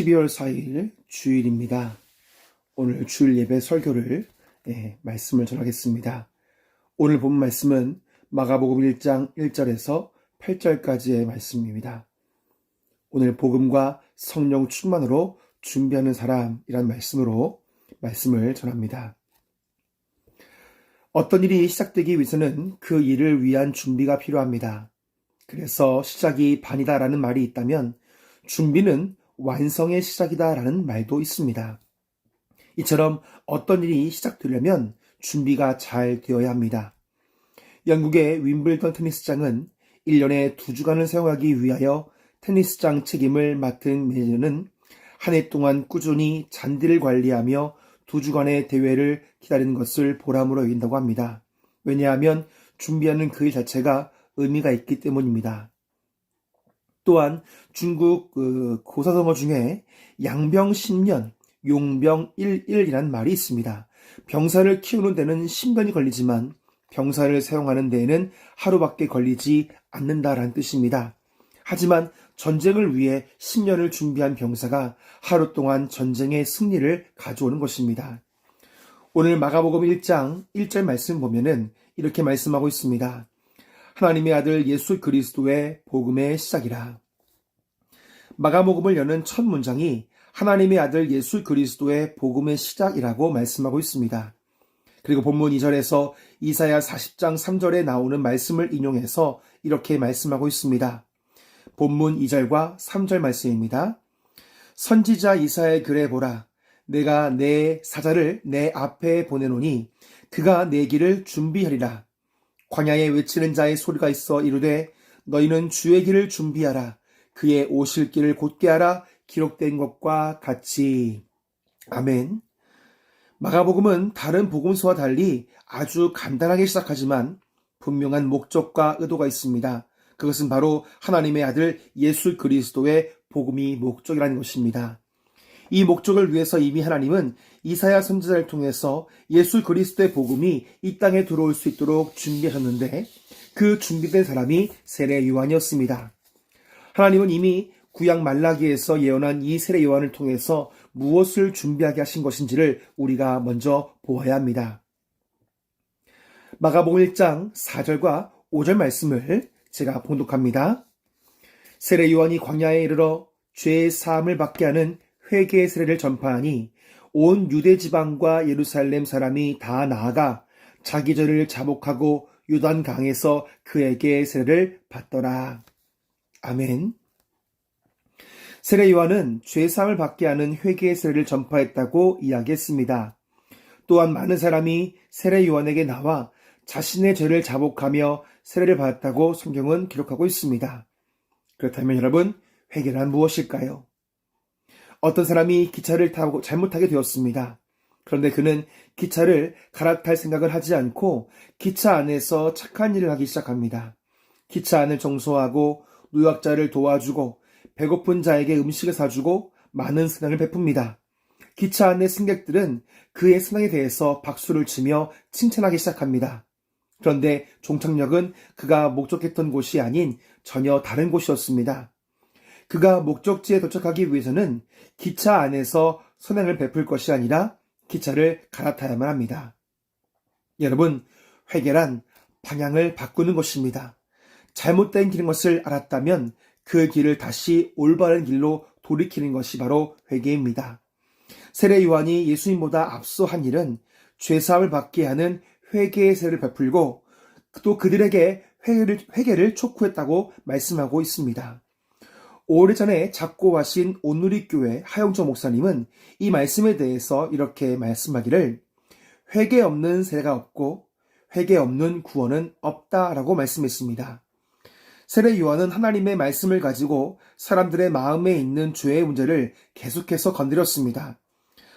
12월 4일 주일입니다. 오늘 주일 예배 설교를 말씀을 전하겠습니다. 오늘 본 말씀은 마가복음 1장 1절에서 8절까지의 말씀입니다. 오늘 복음과 성령 충만으로 준비하는 사람이란 말씀으로 말씀을 전합니다. 어떤 일이 시작되기 위해서는 그 일을 위한 준비가 필요합니다. 그래서 시작이 반이다라는 말이 있다면 준비는 완성의 시작이다라는 말도 있습니다. 이처럼 어떤 일이 시작되려면 준비가 잘 되어야 합니다. 영국의 윈블던 테니스장은 1년에 2주간을 사용하기 위하여 테니스장 책임을 맡은 매니저는 한 해 동안 꾸준히 잔디를 관리하며 2주간의 대회를 기다리는 것을 보람으로 여긴다고 합니다. 왜냐하면 준비하는 그 일 자체가 의미가 있기 때문입니다. 또한 중국 고사성어 중에 양병 10년, 용병 11이라는 말이 있습니다. 병사를 키우는 데는 10년이 걸리지만 병사를 사용하는 데에는 하루밖에 걸리지 않는다라는 뜻입니다. 하지만 전쟁을 위해 10년을 준비한 병사가 하루 동안 전쟁의 승리를 가져오는 것입니다. 오늘 마가복음 1장 1절 말씀 보면은 이렇게 말씀하고 있습니다. 하나님의 아들 예수 그리스도의 복음의 시작이라. 마가복음을 여는 첫 문장이 하나님의 아들 예수 그리스도의 복음의 시작이라고 말씀하고 있습니다. 그리고 본문 2절에서 이사야 40장 3절에 나오는 말씀을 인용해서 이렇게 말씀하고 있습니다. 본문 2절과 3절 말씀입니다. 선지자 이사야의 글에 보라. 내가 내 사자를 내 앞에 보내노니 그가 내 길을 준비하리라. 광야에 외치는 자의 소리가 있어 이르되 너희는 주의 길을 준비하라. 그의 오실 길을 곧게 하라. 기록된 것과 같이. 아멘. 마가복음은 다른 복음서와 달리 아주 간단하게 시작하지만 분명한 목적과 의도가 있습니다. 그것은 바로 하나님의 아들 예수 그리스도의 복음이 목적이라는 것입니다. 이 목적을 위해서 이미 하나님은 이사야 선지자를 통해서 예수 그리스도의 복음이 이 땅에 들어올 수 있도록 준비하셨는데 그 준비된 사람이 세례 요한이었습니다. 하나님은 이미 구약 말라기에서 예언한 이 세례 요한을 통해서 무엇을 준비하게 하신 것인지를 우리가 먼저 보아야 합니다. 마가복음 1장 4절과 5절 말씀을 제가 봉독합니다. 세례 요한이 광야에 이르러 죄의 사함을 받게 하는 회개의 세례를 전파하니 온 유대 지방과 예루살렘 사람이 다 나아가 자기 죄를 자복하고 요단 강에서 그에게 세례를 받더라. 아멘. 세례 요한은 죄 사함을 받게 하는 회개의 세례를 전파했다고 이야기했습니다. 또한 많은 사람이 세례 요한에게 나와 자신의 죄를 자복하며 세례를 받았다고 성경은 기록하고 있습니다. 그렇다면 여러분, 회개란 무엇일까요? 어떤 사람이 기차를 타고 잘못하게 되었습니다. 그런데 그는 기차를 갈아탈 생각을 하지 않고 기차 안에서 착한 일을 하기 시작합니다. 기차 안을 청소하고 노약자를 도와주고 배고픈 자에게 음식을 사주고 많은 선행을 베풉니다. 기차 안의 승객들은 그의 선행에 대해서 박수를 치며 칭찬하기 시작합니다. 그런데 종착역은 그가 목적했던 곳이 아닌 전혀 다른 곳이었습니다. 그가 목적지에 도착하기 위해서는 기차 안에서 선행을 베풀 것이 아니라 기차를 갈아타야만 합니다. 여러분, 회개란 방향을 바꾸는 것입니다. 잘못된 길인 것을 알았다면 그 길을 다시 올바른 길로 돌이키는 것이 바로 회개입니다. 세례 요한이 예수님보다 앞서 한 일은 죄사함을 받게 하는 회개의 세례를 베풀고 또 그들에게 회개를 촉구했다고 말씀하고 있습니다. 오래전에 작고하신 온누리교회 하영조 목사님은 이 말씀에 대해서 이렇게 말씀하기를 회개 없는 세례가 없고 회개 없는 구원은 없다라고 말씀했습니다. 세례 요한은 하나님의 말씀을 가지고 사람들의 마음에 있는 죄의 문제를 계속해서 건드렸습니다.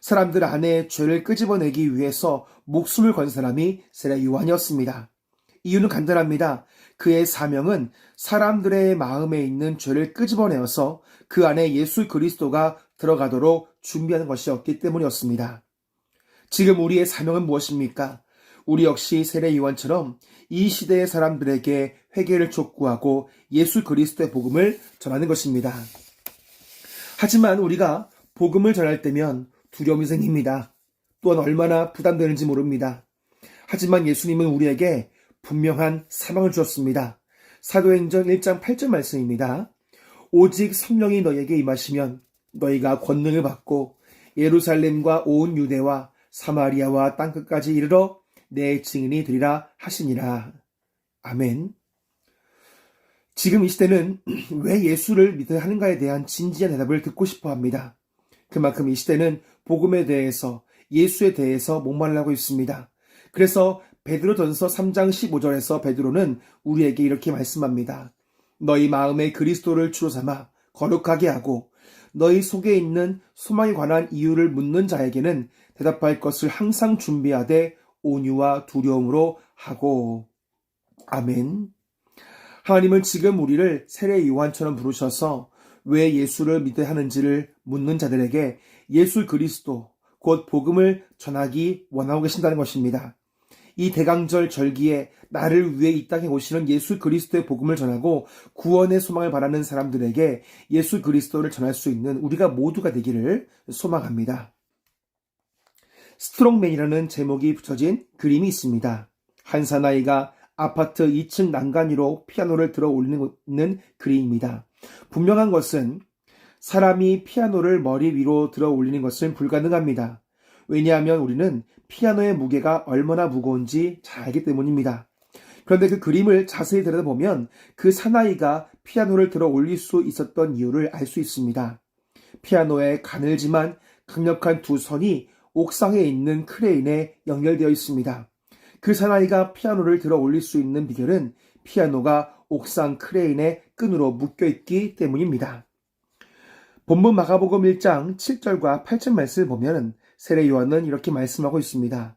사람들 안에 죄를 끄집어내기 위해서 목숨을 건 사람이 세례 요한이었습니다. 이유는 간단합니다. 그의 사명은 사람들의 마음에 있는 죄를 끄집어내어서 그 안에 예수 그리스도가 들어가도록 준비하는 것이었기 때문이었습니다. 지금 우리의 사명은 무엇입니까? 우리 역시 세례 요한처럼 이 시대의 사람들에게 회개를 촉구하고 예수 그리스도의 복음을 전하는 것입니다. 하지만 우리가 복음을 전할 때면 두려움이 생깁니다. 또한 얼마나 부담되는지 모릅니다. 하지만 예수님은 우리에게 분명한 사명을 주셨습니다. 사도행전 1장 8절 말씀입니다. 오직 성령이 너희에게 임하시면 너희가 권능을 받고 예루살렘과 온 유대와 사마리아와 땅끝까지 이르러 내 증인이 되리라 하시니라. 아멘. 지금 이 시대는 왜 예수를 믿어야 하는가에 대한 진지한 대답을 듣고 싶어 합니다. 그만큼 이 시대는 복음에 대해서, 예수에 대해서 목말라고 있습니다. 그래서 베드로전서 3장 15절에서 베드로는 우리에게 이렇게 말씀합니다. 너희 마음에 그리스도를 주로 삼아 거룩하게 하고 너희 속에 있는 소망에 관한 이유를 묻는 자에게는 대답할 것을 항상 준비하되 온유와 두려움으로 하고. 아멘. 하나님은 지금 우리를 세례 요한처럼 부르셔서 왜 예수를 믿어야 하는지를 묻는 자들에게 예수 그리스도, 곧 복음을 전하기 원하고 계신다는 것입니다. 이 대강절 절기에 나를 위해 이 땅에 오시는 예수 그리스도의 복음을 전하고 구원의 소망을 바라는 사람들에게 예수 그리스도를 전할 수 있는 우리가 모두가 되기를 소망합니다. 스트롱맨이라는 제목이 붙여진 그림이 있습니다. 한 사나이가 아파트 2층 난간 위로 피아노를 들어 올리는 그림입니다. 분명한 것은 사람이 피아노를 머리 위로 들어 올리는 것은 불가능합니다. 왜냐하면 우리는 피아노의 무게가 얼마나 무거운지 잘 알기 때문입니다. 그런데 그 그림을 자세히 들여다보면 그 사나이가 피아노를 들어 올릴 수 있었던 이유를 알 수 있습니다. 피아노의 가늘지만 강력한 두 선이 옥상에 있는 크레인에 연결되어 있습니다. 그 사나이가 피아노를 들어 올릴 수 있는 비결은 피아노가 옥상 크레인의 끈으로 묶여있기 때문입니다. 본문 마가복음 1장 7절과 8절 말씀을 보면 세례 요한은 이렇게 말씀하고 있습니다.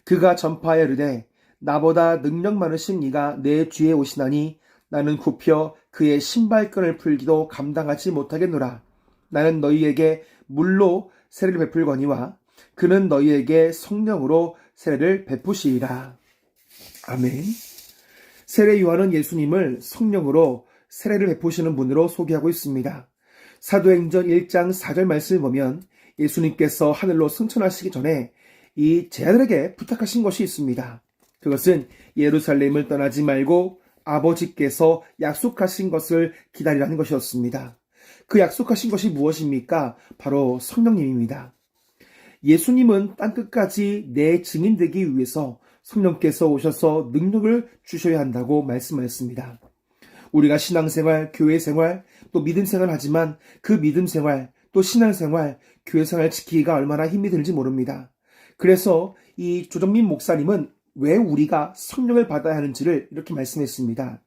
그가 전파하여 이르되 나보다 능력 많으신 이가 내 뒤에 오시나니 나는 굽혀 그의 신발끈을 풀기도 감당하지 못하겠노라. 나는 너희에게 물로 세례를 베풀거니와 그는 너희에게 성령으로 세례를 베푸시리라. 아멘. 세례 요한은 예수님을 성령으로 세례를 베푸시는 분으로 소개하고 있습니다. 사도행전 1장 4절 말씀을 보면 예수님께서 하늘로 승천하시기 전에 이 제자들에게 부탁하신 것이 있습니다. 그것은 예루살렘을 떠나지 말고 아버지께서 약속하신 것을 기다리라는 것이었습니다. 그 약속하신 것이 무엇입니까? 바로 성령님입니다. 예수님은 땅끝까지 내 증인 되기 위해서 성령께서 오셔서 능력을 주셔야 한다고 말씀하셨습니다. 우리가 신앙생활, 교회생활, 또 믿음생활 하지만 그 믿음생활, 또 신앙생활, 교회생활 지키기가 얼마나 힘이 드는지 모릅니다. 그래서 이 조정민 목사님은 왜 우리가 성령을 받아야 하는지를 이렇게 말씀했습니다.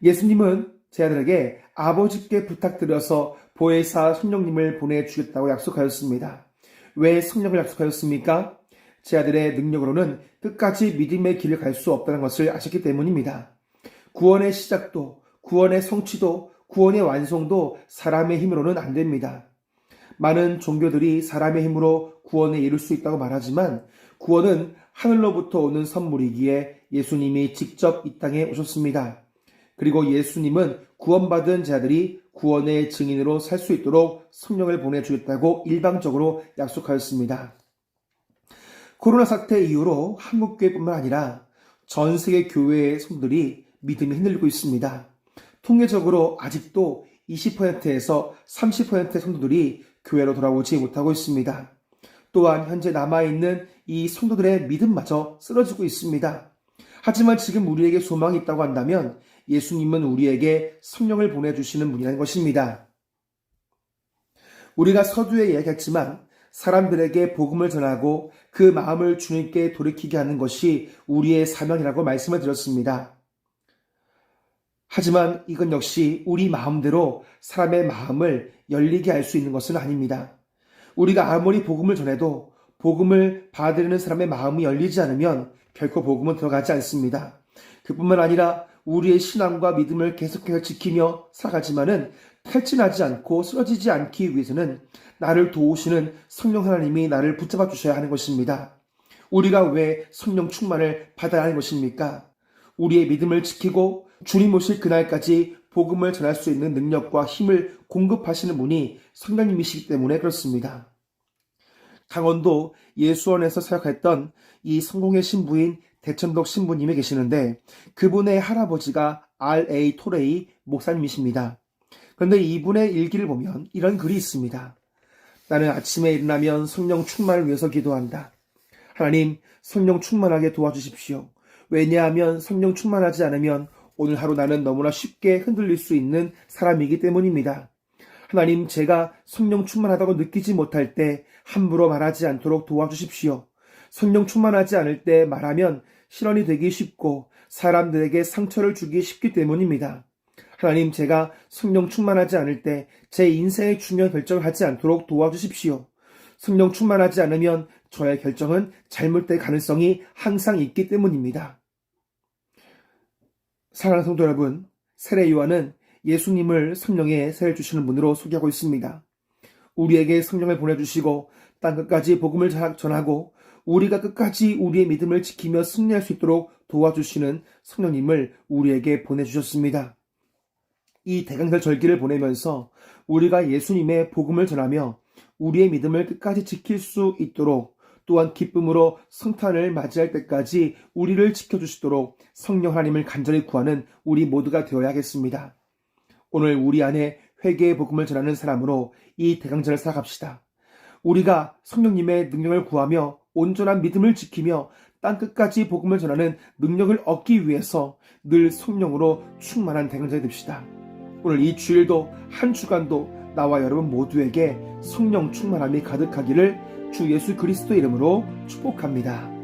예수님은 제자들에게 아버지께 부탁드려서 보혜사 성령님을 보내주겠다고 약속하였습니다. 왜 성령을 약속하였습니까? 제자들의 능력으로는 끝까지 믿음의 길을 갈 수 없다는 것을 아셨기 때문입니다. 구원의 시작도, 구원의 성취도, 구원의 완성도 사람의 힘으로는 안 됩니다. 많은 종교들이 사람의 힘으로 구원에 이룰 수 있다고 말하지만 구원은 하늘로부터 오는 선물이기에 예수님이 직접 이 땅에 오셨습니다. 그리고 예수님은 구원받은 자들이 구원의 증인으로 살 수 있도록 성령을 보내주겠다고 일방적으로 약속하였습니다. 코로나 사태 이후로 한국교회뿐만 아니라 전 세계 교회의 성도들이 믿음이 흔들리고 있습니다. 통계적으로 아직도 20%에서 30%의 성도들이 교회로 돌아오지 못하고 있습니다. 또한 현재 남아있는 이 성도들의 믿음마저 쓰러지고 있습니다. 하지만 지금 우리에게 소망이 있다고 한다면 예수님은 우리에게 성령을 보내주시는 분이라는 것입니다. 우리가 서두에 이야기했지만 사람들에게 복음을 전하고 그 마음을 주님께 돌이키게 하는 것이 우리의 사명이라고 말씀을 드렸습니다. 하지만 이건 역시 우리 마음대로 사람의 마음을 열리게 할 수 있는 것은 아닙니다. 우리가 아무리 복음을 전해도 복음을 받아들이는 사람의 마음이 열리지 않으면 결코 복음은 들어가지 않습니다. 그뿐만 아니라 우리의 신앙과 믿음을 계속해서 지키며 살아가지만은 탈진하지 않고 쓰러지지 않기 위해서는 나를 도우시는 성령 하나님이 나를 붙잡아 주셔야 하는 것입니다. 우리가 왜 성령 충만을 받아야 하는 것입니까? 우리의 믿음을 지키고 주님 오실 그날까지 복음을 전할 수 있는 능력과 힘을 공급하시는 분이 성령님이시기 때문에 그렇습니다. 강원도 예수원에서 사역했던 이 성공의 신부인 대천덕 신부님이 계시는데 그분의 할아버지가 R.A. 토레이 목사님이십니다. 그런데 이분의 일기를 보면 이런 글이 있습니다. 나는 아침에 일어나면 성령 충만을 위해서 기도한다. 하나님, 성령 충만하게 도와주십시오. 왜냐하면 성령 충만하지 않으면 오늘 하루 나는 너무나 쉽게 흔들릴 수 있는 사람이기 때문입니다. 하나님, 제가 성령 충만하다고 느끼지 못할 때 함부로 말하지 않도록 도와주십시오. 성령 충만하지 않을 때 말하면 실언이 되기 쉽고 사람들에게 상처를 주기 쉽기 때문입니다. 하나님, 제가 성령 충만하지 않을 때 제 인생의 중요한 결정을 하지 않도록 도와주십시오. 성령 충만하지 않으면 저의 결정은 잘못될 가능성이 항상 있기 때문입니다. 사랑하는 성도 여러분, 세례 요한은 예수님을 성령의 세례를 주시는 분으로 소개하고 있습니다. 우리에게 성령을 보내주시고 땅끝까지 복음을 전하고 우리가 끝까지 우리의 믿음을 지키며 승리할 수 있도록 도와주시는 성령님을 우리에게 보내주셨습니다. 이 대강절 절기를 보내면서 우리가 예수님의 복음을 전하며 우리의 믿음을 끝까지 지킬 수 있도록 또한 기쁨으로 성탄을 맞이할 때까지 우리를 지켜주시도록 성령 하나님을 간절히 구하는 우리 모두가 되어야겠습니다. 오늘 우리 안에 회개의 복음을 전하는 사람으로 이 대강절을 살아갑시다. 우리가 성령님의 능력을 구하며 온전한 믿음을 지키며 땅끝까지 복음을 전하는 능력을 얻기 위해서 늘 성령으로 충만한 대강절이 됩시다. 오늘 이 주일도 한 주간도 나와 여러분 모두에게 성령 충만함이 가득하기를 주 예수 그리스도 이름으로 축복합니다.